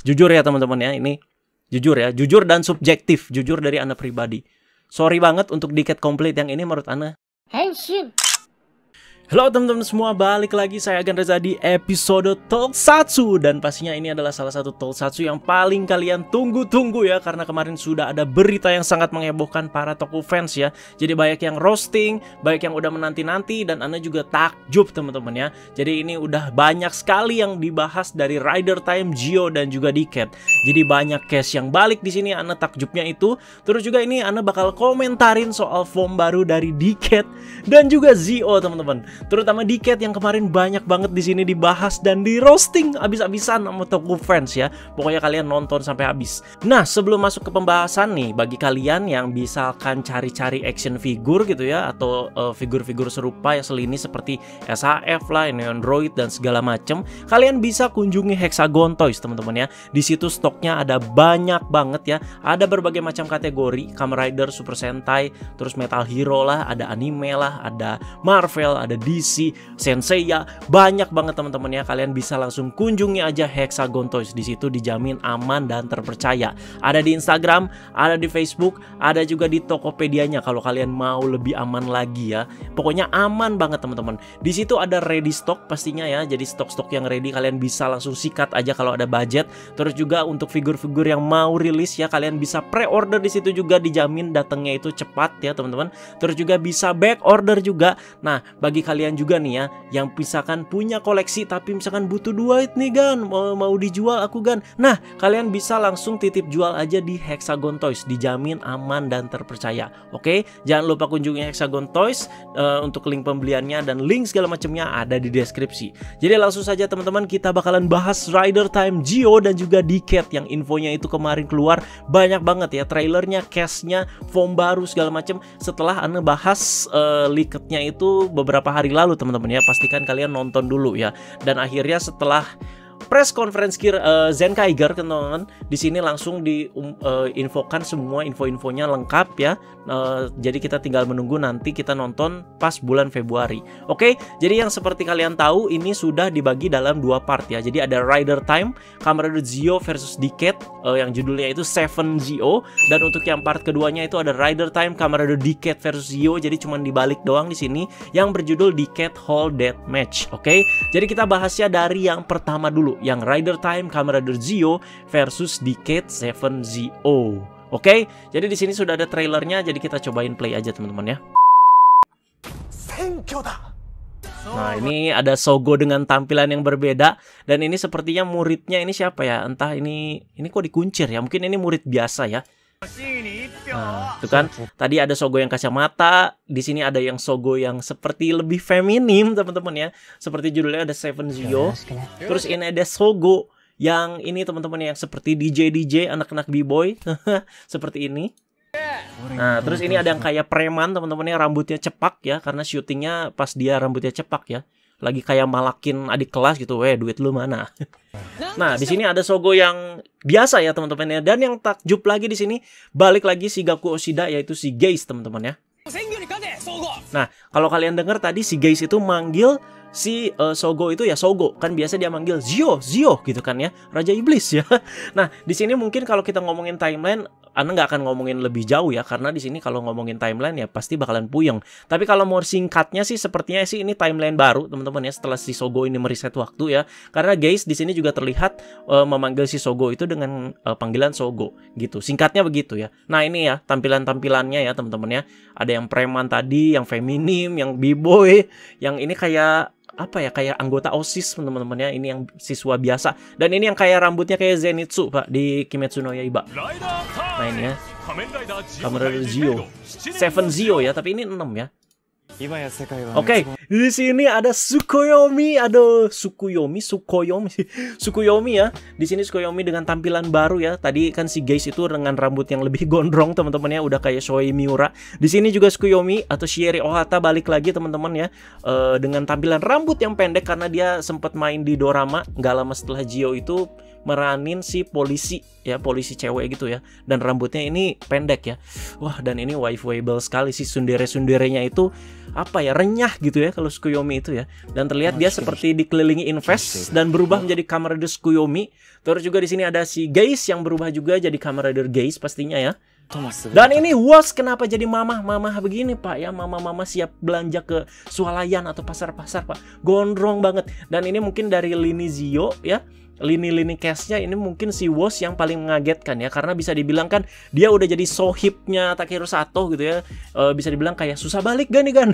Jujur ya teman-teman ya, ini jujur ya, jujur dan subjektif, jujur dari Ana pribadi. Sorry banget untuk Decade Complete yang ini menurut Ana. Halo teman-teman semua, balik lagi saya Agan Reza di episode Tokusatsu. Dan pastinya ini adalah salah satu Tokusatsu yang paling kalian tunggu-tunggu ya, karena kemarin sudah ada berita yang sangat menghebohkan para Toku fans ya. Jadi banyak yang roasting, banyak yang udah menanti-nanti, dan Ana juga takjub teman-teman ya. Jadi ini udah banyak sekali yang dibahas dari Rider Time, Zi-O, dan juga Decade. Jadi banyak case yang balik di sini, Ana takjubnya itu. Terus juga ini Ana bakal komentarin soal form baru dari Decade dan juga Zi-O teman-teman. Terutama Decade yang kemarin banyak banget di sini dibahas dan di roasting abis-abisan sama Toku fans ya. Pokoknya kalian nonton sampai habis. Nah, sebelum masuk ke pembahasan nih, bagi kalian yang misalkan cari-cari action figure gitu ya, atau figur-figur serupa yang selinis seperti SHF lah, Neon Droid dan segala macem, kalian bisa kunjungi Hexagon Toys teman-teman ya. Di situ stoknya ada banyak banget ya. Ada berbagai macam kategori, Kamen Rider, Super Sentai, terus Metal Hero lah, ada anime lah, ada Marvel, ada DC, Senseiya, banyak banget teman-teman ya. Kalian bisa langsung kunjungi aja Hexagon Toys. Di situ dijamin aman dan terpercaya. Ada di Instagram, ada di Facebook, ada juga di Tokopedia-nya kalau kalian mau lebih aman lagi ya. Pokoknya aman banget teman-teman. Di situ ada ready stock pastinya ya. Jadi stok-stok yang ready kalian bisa langsung sikat aja kalau ada budget. Terus juga untuk figur-figur yang mau rilis ya, kalian bisa pre-order di situ juga, dijamin datangnya itu cepat ya teman-teman. Terus juga bisa back order juga. Nah, bagi kalian juga nih ya yang misalkan punya koleksi tapi misalkan butuh duit nih Gan, mau dijual aku Gan. Nah, kalian bisa langsung titip jual aja di Hexagon Toys, dijamin aman dan terpercaya. Oke, jangan lupa kunjungi Hexagon Toys. Untuk link pembeliannya dan link segala macamnya ada di deskripsi. Jadi langsung saja teman-teman, kita bakalan bahas Rider Time, Zi-O dan juga Decade yang infonya itu kemarin keluar banyak banget ya, trailernya, case-nya, form baru segala macam. Setelah Ana bahas leaked-nya itu beberapa hari lalu teman-teman ya, pastikan kalian nonton dulu ya. Dan akhirnya setelah press conference Zenkaiger teman-teman, di sini langsung diinfokan semua info-infonya lengkap ya. Jadi kita tinggal menunggu nanti kita nonton pas bulan Februari. Oke, jadi yang seperti kalian tahu ini sudah dibagi dalam dua part ya. Jadi ada Rider Time, Kamen Rider Zi-O versus Decade yang judulnya itu Seven Zi-O, dan untuk yang part keduanya itu ada Rider Time, Kamen Rider Decade versus Zi-O. Jadi cuman dibalik doang di sini yang berjudul Decade Hall Death Match. Oke, jadi kita bahasnya dari yang pertama dulu, yang Rider Time Kamen Rider Zi-O versus Decade Seven Zi-O. Oke, jadi di sini sudah ada trailernya, jadi kita cobain play aja teman-teman ya. Nah, ini ada Sogo dengan tampilan yang berbeda, dan ini sepertinya muridnya ini siapa ya? Entah ini kok dikuncir ya? Mungkin ini murid biasa ya. Nah, itu kan tadi ada Sogo yang kacamata, di sini ada yang Sogo yang seperti lebih feminim teman-teman ya. Seperti judulnya ada Seven Zi-O. Terus ini ada Sogo yang ini teman-teman yang seperti DJ anak-anak B-boy seperti ini. Nah, terus ini ada yang kayak preman teman-teman ya, rambutnya cepak ya, karena syutingnya pas dia rambutnya cepak ya. Lagi kayak malakin adik kelas gitu, duit lu mana? Nah, di sini ada Sogo yang biasa ya teman-teman ya, dan yang takjub lagi di sini balik lagi si Gaku Oshida, yaitu si Geis teman-teman ya. Nah, kalau kalian dengar tadi si Geis itu manggil si Sogo itu ya Sogo, kan biasa dia manggil Zi-O gitu kan ya, Raja Iblis ya. Nah, di sini mungkin kalau kita ngomongin timeline, Ana nggak akan ngomongin lebih jauh ya, karena di sini kalau ngomongin timeline ya pasti bakalan puyeng. Tapi kalau mau singkatnya sih sepertinya sih ini timeline baru teman-teman ya, setelah si Sogo ini mereset waktu ya. Karena guys di sini juga terlihat memanggil si Sogo itu dengan panggilan Sogo gitu. Singkatnya begitu ya. Nah, ini ya tampilannya ya teman-teman ya. Ada yang preman tadi, yang feminim, yang b-boy, yang ini kayak apa ya, kayak anggota OSIS teman-teman ya. Ini yang siswa biasa, dan ini yang kayak rambutnya kayak Zenitsu Pak di Kimetsu no Yaiba. Nah, ini ya Kamen Rider Zi-O, Seven Zi-O ya, tapi ini 6 ya. Oke, di sini ada Tsukuyomi, Tsukuyomi ya. Di sini Tsukuyomi dengan tampilan baru ya. Tadi kan si Geis itu dengan rambut yang lebih gondrong teman-teman ya, udah kayak Shoei Miura. Di sini juga Tsukuyomi atau Shieri Ohata balik lagi teman-teman ya, dengan tampilan rambut yang pendek karena dia sempat main di dorama nggak lama setelah Zi-O itu meranin si polisi ya, polisi cewek gitu ya. Dan rambutnya ini pendek ya. Wah, dan ini waifuable sekali sih, sundere-sunderenya itu apa ya, renyah gitu ya kalau Tsukuyomi itu ya. Dan terlihat dia seperti dikelilingi invest dan berubah menjadi Kamen Rider Tsukuyomi. Terus juga di sini ada si Geis yang berubah juga jadi Kamen Rider Geis pastinya ya. Dan ini Was kenapa jadi mamah begini Pak ya, mama siap belanja ke swalayan atau pasar-pasar Pak, gondrong banget. Dan ini mungkin dari lini Zio ya, lini cast-nya ini mungkin si Was yang paling mengagetkan ya, karena bisa dibilang kan dia udah jadi sohibnya Takehiro Sato gitu ya. Bisa dibilang kayak susah balik gak nih kan.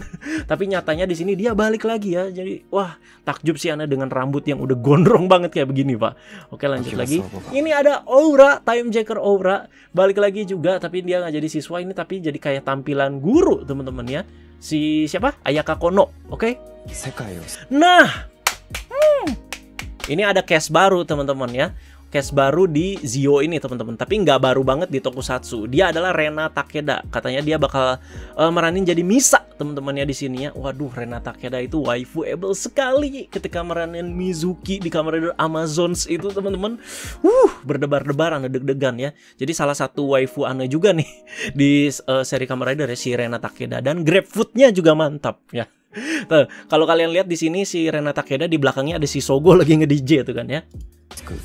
Tapi nyatanya di sini dia balik lagi ya. Jadi wah, takjub sih Ana dengan rambut yang udah gondrong banget kayak begini Pak. Oke, lanjut lagi. Ini ada Aura, Time Jacker Aura, balik lagi juga, tapi dia nggak jadi siswa ini, tapi jadi kayak tampilan guru teman-teman ya. Si siapa? Ayaka Kono. Oke. Nah, ini ada cast baru teman-teman ya. Cast baru di Zio ini teman-teman, tapi nggak baru banget di Tokusatsu. Dia adalah Rena Takeda. Katanya dia bakal meranin jadi Misa teman-teman ya di sini ya. Waduh, Rena Takeda itu waifuable sekali ketika meranin Mizuki di Kamen Rider Amazons itu teman-teman. Berdebar-debar, Ana deg-degan ya. Jadi salah satu waifu Ana juga nih di seri Kamen Rider ya, si Rena Takeda, dan GrabFood-nya juga mantap ya. Tuh, kalau kalian lihat di sini si Rena Takeda, di belakangnya ada si Sogo lagi nge-DJ tuh kan ya.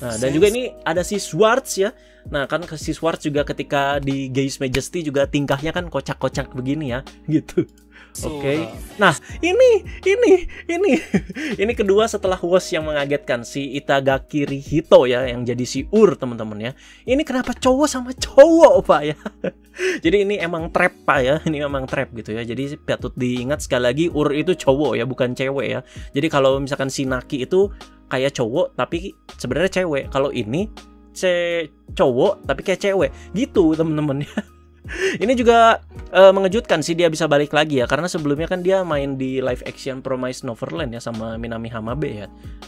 Nah, dan juga ini ada si Schwartz ya. Nah, kan si Schwartz juga ketika di Geis Majesty juga tingkahnya kan kocak-kocak begini ya, gitu. Oke. Nah, ini kedua setelah Was yang mengagetkan, si Itagaki Rihito ya, yang jadi si teman-teman ya. Ini kenapa cowok sama cowok Pak ya? Jadi ini emang trap Pak ya, ini emang trap gitu ya. Jadi patut diingat sekali lagi, itu cowok ya, bukan cewek ya. Jadi kalau misalkan si Naki itu kayak cowok tapi sebenarnya cewek. Kalau ini cowok tapi kayak cewek gitu temen-temen ya. Ini juga mengejutkan sih dia bisa balik lagi ya, karena sebelumnya kan dia main di live action Promised Neverland ya sama Minami Hamabe ya.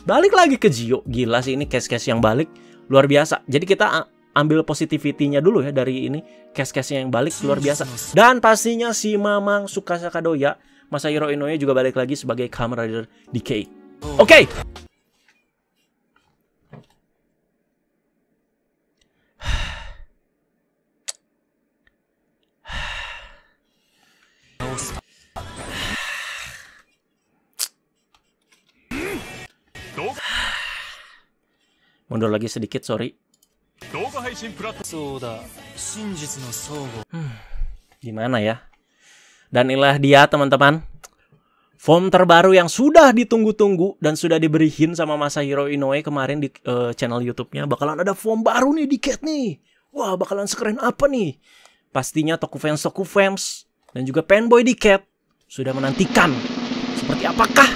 Balik lagi ke Zio, gila sih ini case-case yang balik luar biasa. Jadi kita ambil positivity-nya dulu ya dari ini, case-case yang balik luar biasa. Dan pastinya si Mamang Tsukasa Kadoya, Masahiro Inoue juga balik lagi sebagai Kamen Rider Decade. Oke. Mundur lagi sedikit, sorry. Gimana ya? Dan inilah dia teman-teman, form terbaru yang sudah ditunggu-tunggu dan sudah diberi hint sama Masahiro Inoue kemarin di channel YouTube-nya. Bakalan ada form baru nih di Cat nih. Wah, bakalan sekeren apa nih? Pastinya Tokufans dan juga fanboy di Cat sudah menantikan seperti apakah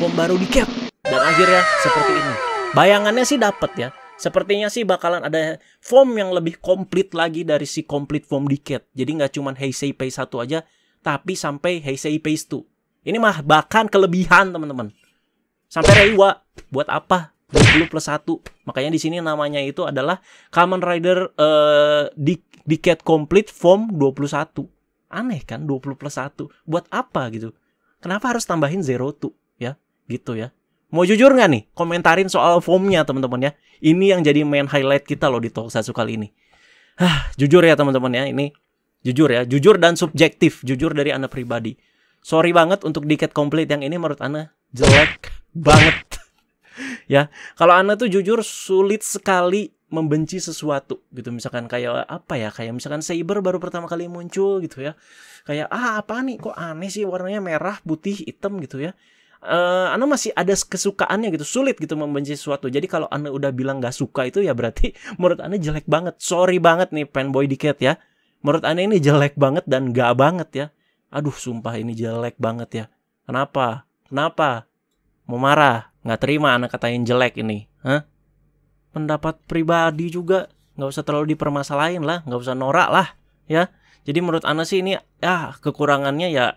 form baru di Cat. Dan akhirnya seperti ini. Bayangannya sih dapat ya. Sepertinya sih bakalan ada form yang lebih komplit lagi dari si complete form di Cat. Jadi nggak cuma Heisei Phase 1 aja, tapi sampai Heisei Phase 2. Ini mah bahkan kelebihan teman-teman. Sampai Reiwa. Buat apa? 20+1. Makanya di sini namanya itu adalah Kamen Rider Decade Complete Form 21. Aneh kan 20+1. Buat apa gitu? Kenapa harus tambahin 02 ya? Gitu ya. Mau jujur nggak nih? Komentarin soal formnya teman-teman ya. Ini yang jadi main highlight kita loh di Tokusatsu kali ini. Jujur ya teman-teman ya. Ini jujur ya. Jujur dan subjektif. Jujur dari Ana pribadi. Sorry banget untuk Decade Complete yang ini menurut Ana jelek banget. Ya, kalau Ana tuh jujur sulit sekali membenci sesuatu gitu. Misalkan kayak apa ya? Kayak misalkan Saber baru pertama kali muncul gitu ya. Kayak apa nih? Kok aneh sih warnanya merah, putih, hitam gitu ya. Ana masih ada kesukaannya gitu, sulit gitu membenci sesuatu. Jadi kalau Ana udah bilang gak suka itu ya berarti menurut Ana jelek banget. Sorry banget nih fanboy Decade ya. Menurut Ana ini jelek banget dan gak banget ya. Aduh sumpah ini jelek banget ya. Kenapa? Mau marah? Gak terima Ana katain jelek ini. Pendapat pribadi juga gak usah terlalu dipermasalahin lah. Gak usah norak lah ya. Jadi menurut Ana sih ini kekurangannya ya.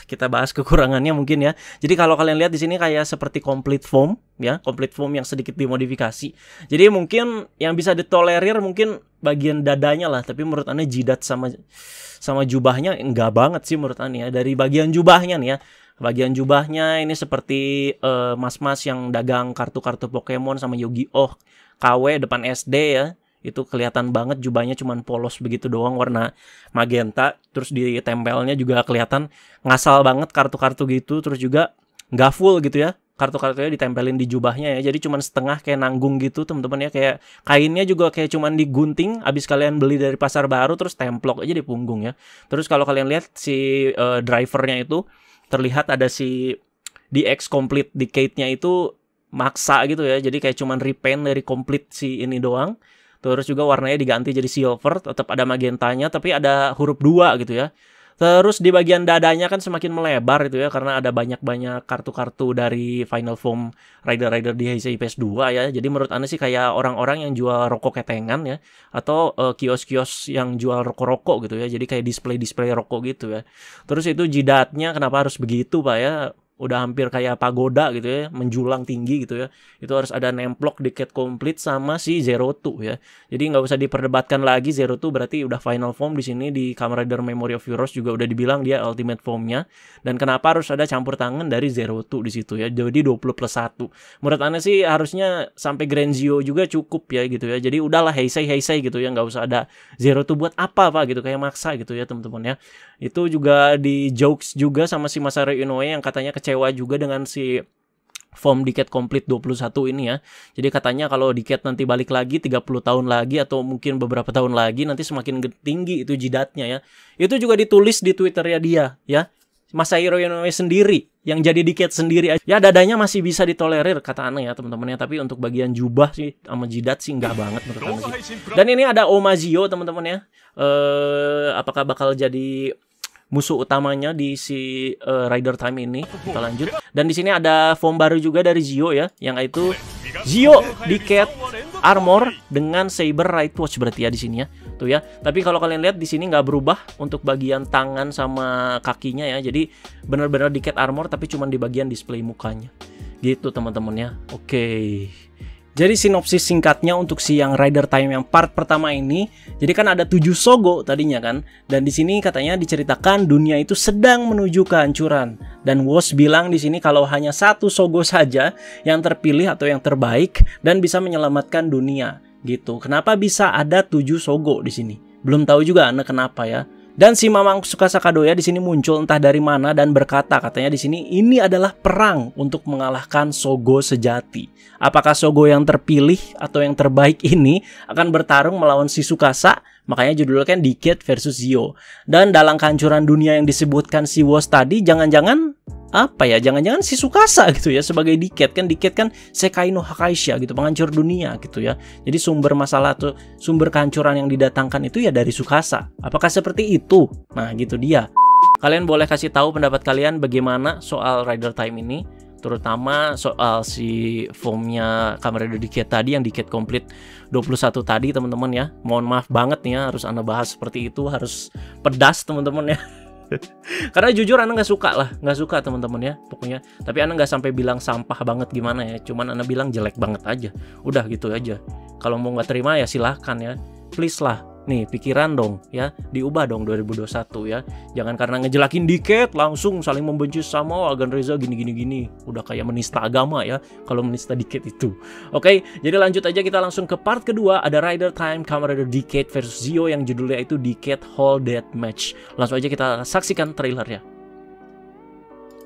Kita bahas kekurangannya mungkin ya. Jadi kalau kalian lihat di sini kayak seperti complete form ya, complete form yang sedikit dimodifikasi. Jadi mungkin yang bisa ditolerir mungkin bagian dadanya lah, tapi menurut Ana jidat sama jubahnya enggak banget sih menurut Ana ya. Dari bagian jubahnya nih ya. Bagian jubahnya ini seperti mas-mas yang dagang kartu-kartu Pokemon sama Yu-Gi-Oh KW depan SD ya. Itu kelihatan banget jubahnya cuman polos begitu doang warna magenta. Terus di tempelnya juga kelihatan ngasal banget kartu-kartu gitu. Terus juga nggak full gitu ya. Kartu-kartunya ditempelin di jubahnya ya. Jadi cuman setengah kayak nanggung gitu teman-teman ya. Kayak kainnya juga kayak cuman digunting. Abis kalian beli dari pasar baru terus templok aja di punggung ya. Terus kalau kalian lihat si drivernya itu terlihat ada si DX Complete Decade-nya itu maksa gitu ya. Jadi kayak cuman repaint dari complete si ini doang. Terus juga warnanya diganti jadi silver, tetap ada magentanya, tapi ada huruf 2 gitu ya. Terus di bagian dadanya kan semakin melebar itu ya, karena ada banyak-banyak kartu-kartu dari Final Form Rider-Rider di Heisei PS2 ya. Jadi menurut Anda sih kayak orang-orang yang jual rokok ketengan ya, atau kios-kios yang jual rokok-rokok gitu ya. Jadi kayak display-display rokok gitu ya. Terus itu jidatnya kenapa harus begitu Pak ya? Udah hampir kayak pagoda gitu ya, menjulang tinggi gitu ya. Itu harus ada nemplok Decade Complete sama si Zero Two ya. Jadi nggak usah diperdebatkan lagi, Zero Two berarti udah final form di sini. Di Kamen Rider Memory of Heroes juga udah dibilang dia ultimate formnya. Dan kenapa harus ada campur tangan dari Zero Two di situ ya. Jadi 20+1. Menurut Anda sih harusnya sampai Grand Zio juga cukup ya gitu ya. Jadi udahlah Heisei gitu ya, nggak usah ada Zero Two buat apa Pak gitu, kayak maksa gitu ya teman-teman ya. Itu juga di jokes juga sama si Masaru Inoue yang katanya kecewa juga dengan si form Decade Complete 21 ini ya. Jadi katanya kalau Decade nanti balik lagi 30 tahun lagi atau mungkin beberapa tahun lagi nanti semakin tinggi itu jidatnya ya. Itu juga ditulis di Twitternya dia ya. Masahiro Inoue sendiri yang jadi Decade sendiri aja. Ya dadanya masih bisa ditolerir kata Ana ya teman-teman ya. Tapi untuk bagian jubah sih sama jidat sih enggak banget menurut Ana sih. Dan ini ada Omazio teman-teman ya. Apakah bakal jadi musuh utamanya di si Rider Time ini? Kita lanjut. Dan di sini ada form baru juga dari Zio ya, yang itu Zio Decade Armor dengan Saber Right Watch berarti ya di sini ya. Tuh ya. Tapi kalau kalian lihat di sini nggak berubah untuk bagian tangan sama kakinya ya. Jadi benar-benar Decade Armor tapi cuma di bagian display mukanya. Gitu teman-teman ya. Oke. Jadi sinopsis singkatnya untuk si yang Rider Time yang part pertama ini, jadi kan ada 7 Sogo tadinya kan, dan di sini katanya diceritakan dunia itu sedang menuju kehancuran. Dan Woz bilang di sini kalau hanya 1 Sogo saja yang terpilih atau yang terbaik dan bisa menyelamatkan dunia gitu. Kenapa bisa ada 7 Sogo di sini? Belum tahu juga Anda kenapa ya. Dan si Mamang Tsukasa Kadoya di sini muncul entah dari mana dan berkata katanya di sini ini adalah perang untuk mengalahkan Sogo sejati. Apakah Sogo yang terpilih atau yang terbaik ini akan bertarung melawan si Tsukasa? Makanya judulnya kan Decade versus Zio. Dan dalam kehancuran dunia yang disebutkan si Woz tadi, jangan-jangan apa ya? Jangan-jangan si Tsukasa gitu ya sebagai Decade kan. Decade kan Sekai no Hakaisha gitu, penghancur dunia gitu ya. Jadi sumber masalah atau sumber kehancuran yang didatangkan itu ya dari Tsukasa. Apakah seperti itu? Nah, gitu dia. Kalian boleh kasih tahu pendapat kalian bagaimana soal Rider Time ini, terutama soal si formnya Kamen Rider Decade tadi yang Decade Complete 21 tadi teman-teman ya. Mohon maaf banget nih ya harus Anda bahas seperti itu, harus pedas teman-teman ya. Karena jujur Anda nggak suka teman-teman ya pokoknya. Tapi Anda nggak sampai bilang sampah banget gimana ya, cuman Anda bilang jelek banget aja. Udah gitu aja. Kalau mau nggak terima ya silahkan ya, please lah. Nih pikiran dong ya, diubah dong 2021 ya. Jangan karena ngejelakin Decade langsung saling membenci sama Agan Reza gini. Udah kayak menista agama ya kalau menista Decade itu. Oke, jadi lanjut aja kita langsung ke part kedua. Ada Rider Time Kamen Rider Decade versus Zio yang judulnya itu Decade Hall Deathmatch. Langsung aja kita saksikan trailernya.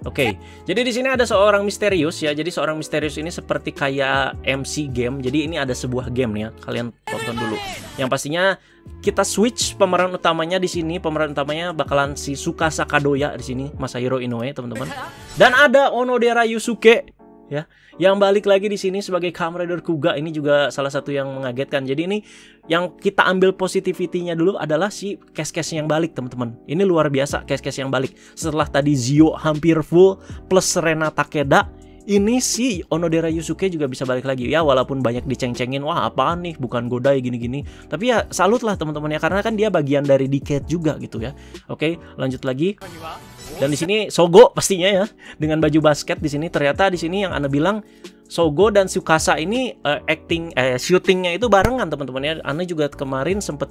Oke, jadi di sini ada seorang misterius ya. Jadi seorang misterius ini seperti kayak MC game. Jadi ini ada sebuah game nih ya. Kalian tonton dulu. Yang pastinya kita switch pemeran utamanya di sini. Pemeran utamanya bakalan si Tsukasa Kadoya di sini, Masahiro Inoue teman-teman. Dan ada Onodera Yusuke ya, yang balik lagi di sini sebagai Kamen Rider Kuga. Ini juga salah satu yang mengagetkan. Jadi ini yang kita ambil positivity-nya dulu adalah si case-case yang balik teman-teman. Ini luar biasa case-case yang balik. Setelah tadi Zio hampir full plus Rena Takeda, ini si Onodera Yusuke juga bisa balik lagi ya, walaupun banyak diceng-cengin, wah apaan nih bukan Godai gini-gini. Tapi ya salut lah teman-teman ya, karena kan dia bagian dari Decade juga gitu ya. Oke, lanjut lagi. Dan di sini Sogo pastinya ya dengan baju basket di sini. Ternyata di sini yang Anda bilang Sogo dan Tsukasa ini syutingnya itu barengan teman-teman ya. Ana juga kemarin sempat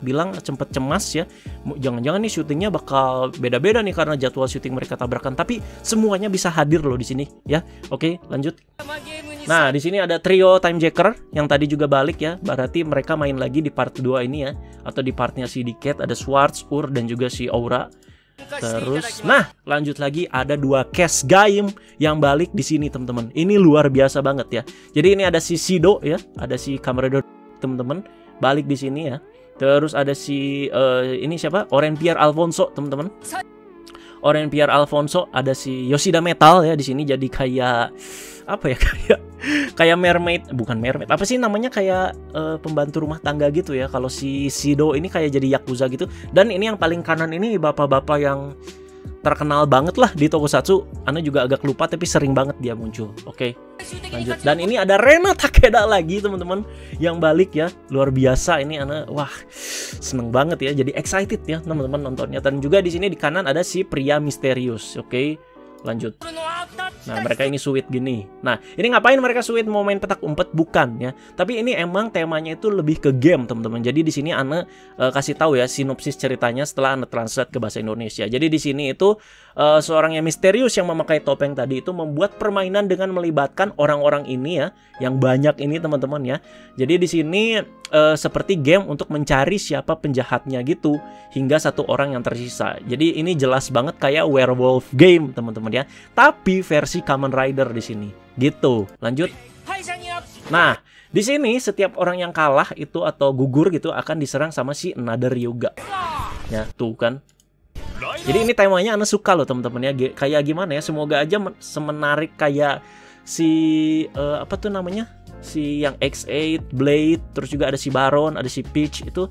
cemas ya, jangan-jangan nih syutingnya bakal beda-beda nih karena jadwal syuting mereka tabrakan. Tapi semuanya bisa hadir loh di sini ya. Oke, lanjut. Nah, di sini ada trio Time Jacker yang tadi juga balik ya. Berarti mereka main lagi di part 2 ini ya, atau di partnya si Decade, ada Schwartz, Ur dan juga si Aura. Terus, nah lanjut lagi ada 2 cast game yang balik di sini teman-teman. Ini luar biasa banget ya. Jadi ini ada si Shido ya, ada si Kamen Rider teman-teman balik di sini ya. Terus ada si ini siapa? Oren Pierre Alfonso teman-teman. Oren Pierre Alfonso, ada si Yoshida Metal ya di sini jadi kayak apa ya, kayak mermaid, bukan mermaid, apa sih namanya, kayak pembantu rumah tangga gitu ya. Kalau si Shido ini kayak jadi yakuza gitu. Dan ini yang paling kanan ini bapak-bapak yang terkenal banget lah di tokusatsu. Ana juga agak lupa tapi sering banget dia muncul. Oke, lanjut. Dan ini ada Rena Takeda lagi teman-teman yang balik ya. Luar biasa ini, Ana wah seneng banget ya. Jadi excited ya teman-teman nontonnya. Dan juga di sini di kanan ada si pria misterius. Oke, lanjut. Nah, mereka ini sweet gini. Nah, ini ngapain mereka sweet, mau main petak umpet? Bukan ya. Tapi ini emang temanya itu lebih ke game, teman-teman. Jadi di sini Ana kasih tahu ya sinopsis ceritanya setelah Ana translate ke bahasa Indonesia. Jadi di sini itu seorang yang misterius yang memakai topeng tadi itu membuat permainan dengan melibatkan orang-orang ini ya, yang banyak ini teman-teman ya. Jadi di sini seperti game untuk mencari siapa penjahatnya gitu hingga satu orang yang tersisa. Jadi ini jelas banget kayak werewolf game, teman-teman ya. Tapi versi Kamen Rider di sini. Gitu. Lanjut. Nah, di sini setiap orang yang kalah itu atau gugur gitu akan diserang sama si Another Ryuga. Ya, tuh kan. Jadi ini temanya Ana suka loh teman-teman ya. Kayak gimana ya? Semoga aja semenarik kayak si apa tuh namanya? Si yang X8, Blade, terus juga ada si Baron, ada si Peach itu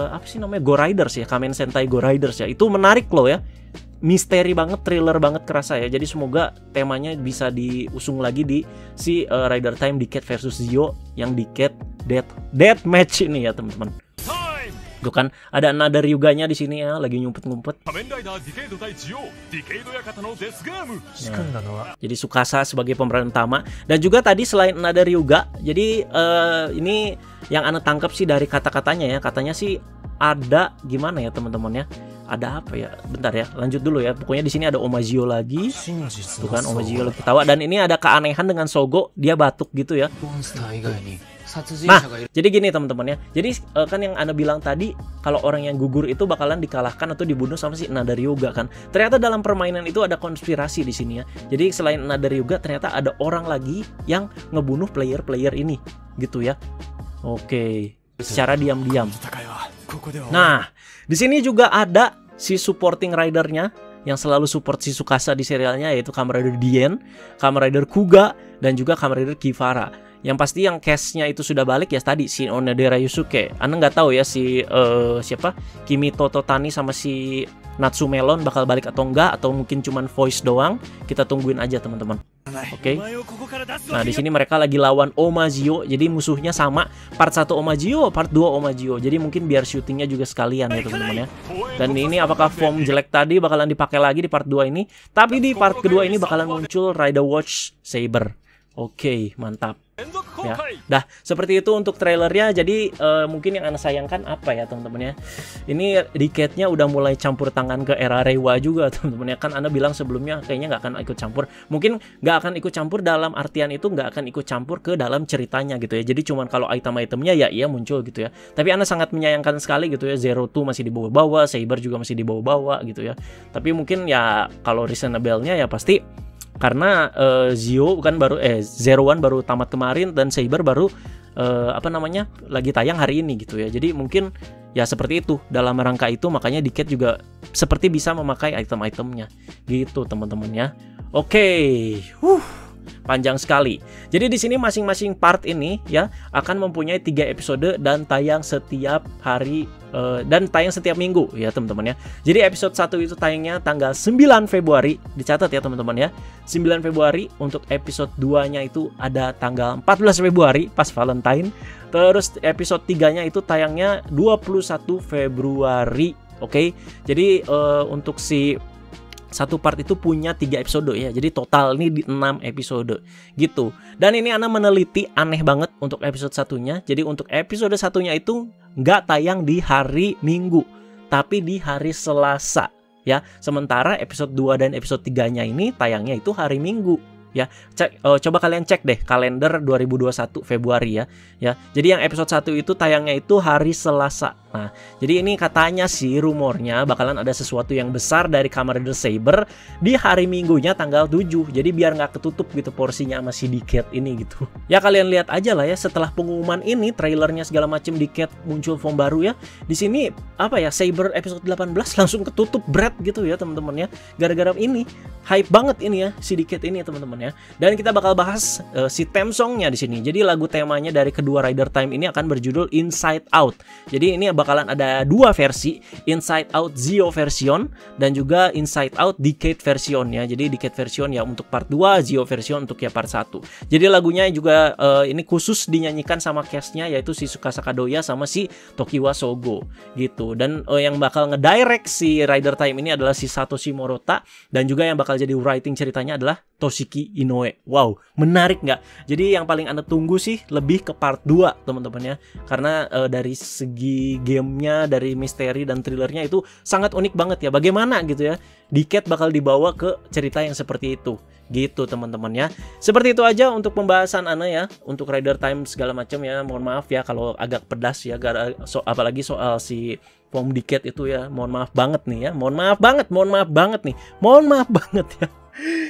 apa sih namanya? Go Riders ya, Kamen Sentai Go Riders ya. Itu menarik loh ya. Misteri banget, thriller banget kerasa ya. Jadi semoga temanya bisa diusung lagi di si Rider Time Decade versus Zio yang Decade Death Match ini ya teman-teman. Tuh kan ada Another Ryuganya di sini ya, lagi nyumpet-ngumpet. Nah, jadi Tsukasa sebagai pemeran utama. Dan juga tadi selain Another Ryuga, jadi ini yang Ana tangkap sih dari kata-katanya ya. Katanya sih ada gimana ya teman-teman ya? Ada apa ya? Bentar ya, lanjut dulu ya. Pokoknya di sini ada Omagio lagi. Tuh kan Omagio lagi ketawa. Dan ini ada keanehan dengan Sogo, dia batuk gitu ya. Nah, jadi gini teman-teman ya. Jadi kan yang Ana bilang tadi kalau orang yang gugur itu bakalan dikalahkan atau dibunuh sama si Another Ryuga kan. Ternyata dalam permainan itu ada konspirasi di sini ya. Jadi selain Another Ryuga ternyata ada orang lagi yang ngebunuh player-player ini gitu ya. Oke, secara diam-diam. Nah, di sini juga ada si supporting ridernya yang selalu support si Tsukasa di serialnya, yaitu Kamen Rider Dien, Kamen Rider Kuga, dan juga Kamen Rider Kivara. Yang pasti yang cast-nya itu sudah balik ya tadi si Onodera Yusuke. Ana nggak tahu ya si siapa Kimi Tototani sama si Natsumelon bakal balik atau enggak, atau mungkin cuman voice doang. Kita tungguin aja teman-teman. Oke. Nah, di sini mereka lagi lawan Omagio. Jadi musuhnya sama, part 1 Omagio, part 2 Omagio. Jadi mungkin biar syutingnya juga sekalian ya teman-teman ya. Dan ini apakah form jelek tadi bakalan dipakai lagi di part 2 ini? Tapi di part kedua ini bakalan muncul Rider Watch Saber. Oke, mantap. Ya, dah seperti itu untuk trailernya. Jadi mungkin yang Ana sayangkan apa ya teman-teman ya, ini Decade-nya udah mulai campur tangan ke era Reiwa juga teman-teman ya. Kan Ana bilang sebelumnya kayaknya nggak akan ikut campur. Mungkin nggak akan ikut campur dalam artian itu nggak akan ikut campur ke dalam ceritanya gitu ya. Jadi cuman kalau item-itemnya ya iya muncul gitu ya. Tapi Ana sangat menyayangkan sekali gitu ya, Zero Two masih dibawa-bawa, Saber juga masih dibawa-bawa gitu ya. Tapi mungkin ya kalau reasonable-nya ya pasti karena Zio kan baru Zero One baru tamat kemarin dan Saber baru apa namanya lagi tayang hari ini gitu ya. Jadi mungkin ya seperti itu, dalam rangka itu makanya Decade juga seperti bisa memakai item-itemnya gitu teman-teman ya. Oke, panjang sekali. Jadi di sini masing-masing part ini ya akan mempunyai 3 episode dan tayang setiap hari dan tayang setiap minggu ya teman-teman ya. Jadi episode 1 itu tayangnya tanggal 9 Februari. Dicatat ya teman-teman ya. 9 Februari. Untuk episode 2-nya itu ada tanggal 14 Februari pas Valentine. Terus episode 3-nya itu tayangnya 21 Februari. Oke. Jadi untuk si satu part itu punya 3 episode ya. Jadi total ini di 6 episode gitu. Dan ini Ana meneliti aneh banget untuk episode satunya. Jadi untuk episode satunya itu nggak tayang di hari Minggu, tapi di hari Selasa ya. Sementara episode 2 dan episode 3-nya ini tayangnya itu hari Minggu. Ya, coba kalian cek deh kalender 2021 Februari ya. Jadi yang episode 1 itu tayangnya itu hari Selasa. Nah, jadi ini katanya sih rumornya bakalan ada sesuatu yang besar dari Kamen Rider Saber di hari Minggunya tanggal 7. Jadi biar nggak ketutup gitu porsinya sama si Decade ini gitu. Ya kalian lihat aja lah ya, setelah pengumuman ini, trailernya segala macam, Decade muncul form baru ya. Di sini apa ya, Saber episode 18 langsung ketutup berat gitu ya teman-teman ya. Gara-gara ini hype banget ini ya si Decade ini teman-teman ya. Dan kita bakal bahas si theme songnya di sini. Jadi lagu temanya dari kedua Rider Time ini akan berjudul Inside Out. Jadi ini bakalan ada 2 versi, Inside Out Zio version dan juga Inside Out Decade version ya. Jadi Decade version ya untuk part 2, Zio version untuk ya part 1. Jadi lagunya juga ini khusus dinyanyikan sama castnya, yaitu si Tsukasa Kadoya sama si Tokiwa Sogo gitu. Dan yang bakal ngedirect si Rider Time ini adalah si Satoshi Morita, dan juga yang bakal jadi writing ceritanya adalah Toshiki Inoue. Wow, menarik nggak? Jadi yang paling Anda tunggu sih lebih ke part 2 teman-teman ya. Karena dari segi gamenya, dari misteri dan thrillernya itu sangat unik banget ya. Bagaimana gitu ya Decade bakal dibawa ke cerita yang seperti itu gitu teman-teman ya. Seperti itu aja untuk pembahasan Ana ya untuk Rider Time segala macam ya. Mohon maaf ya kalau agak pedas ya, apalagi soal si form Decade itu ya. Mohon maaf banget nih ya. Mohon maaf banget nih. Mohon maaf banget ya.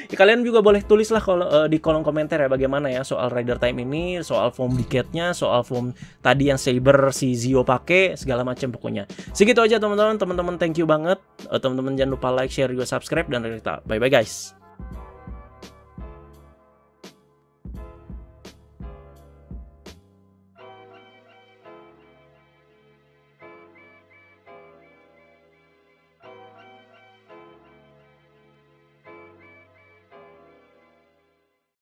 Ya, kalian juga boleh tulislah kalau di kolom komentar ya bagaimana ya soal Rider Time ini, soal form Decade-nya, soal form tadi yang Saber si Zio pakai, segala macam pokoknya. Segitu aja teman-teman. Thank you banget. Teman-teman jangan lupa like, share, juga subscribe, dan bye bye guys.